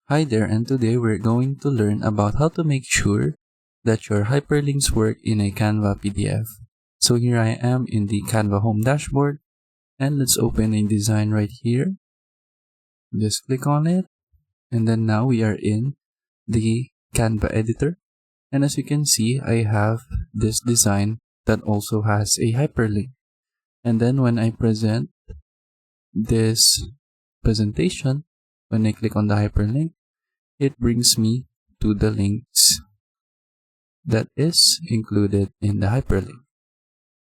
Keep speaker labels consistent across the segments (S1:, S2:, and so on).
S1: Hi there, and today we're going to learn about how to make sure that your hyperlinks work in a Canva PDF. So here I am in the Canva home dashboard, and let's open a design right here. Just click on it, and then now we are in the Canva editor. And as you can see, I have this design that also has a hyperlink. And then when I present this presentation, when I click on the hyperlink, it brings me to the links that is included in the hyperlink.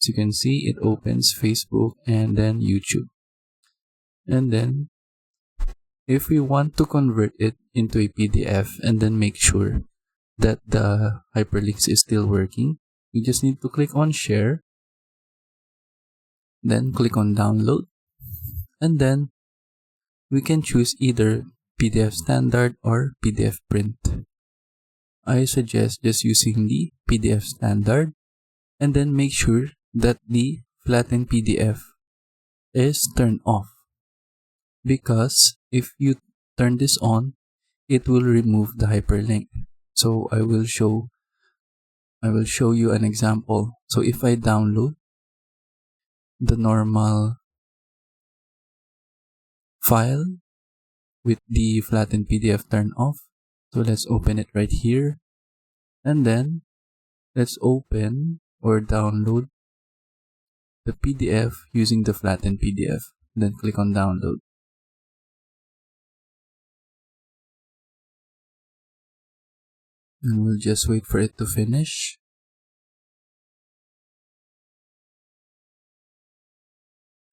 S1: As you can see, it opens Facebook and then YouTube. And then if we want to convert it into a PDF and then make sure that the hyperlinks is still working, we just need to click on share, then click on download, and then we can choose either PDF standard or PDF print. I suggest just using the PDF standard, and then make sure that the flatten PDF is turned off, because if you turn this on, it will remove the hyperlink. So I will show you an example. So if I download the normal file with the flattened PDF turned off, so let's open it right here, and then let's open or download the PDF using the flattened PDF. Then click on download. And we'll just wait for it to finish.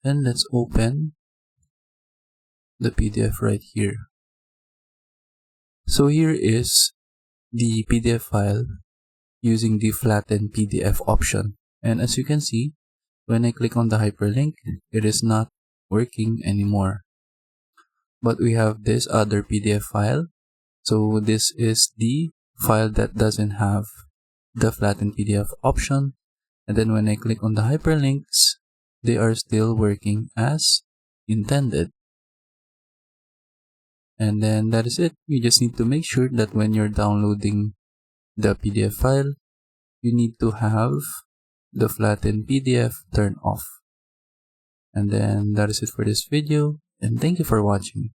S1: And let's open the PDF right here. So here is the PDF file using the flattened PDF option. And as you can see, when I click on the hyperlink, it is not working anymore. But we have this other PDF file. So this is the file that doesn't have the flattened PDF option. And then when I click on the hyperlinks, they are still working as intended. And then that is it. You just need to make sure that when you're downloading the PDF file, you need to have the flattened PDF turned off. And then that is it for this video, and thank you for watching.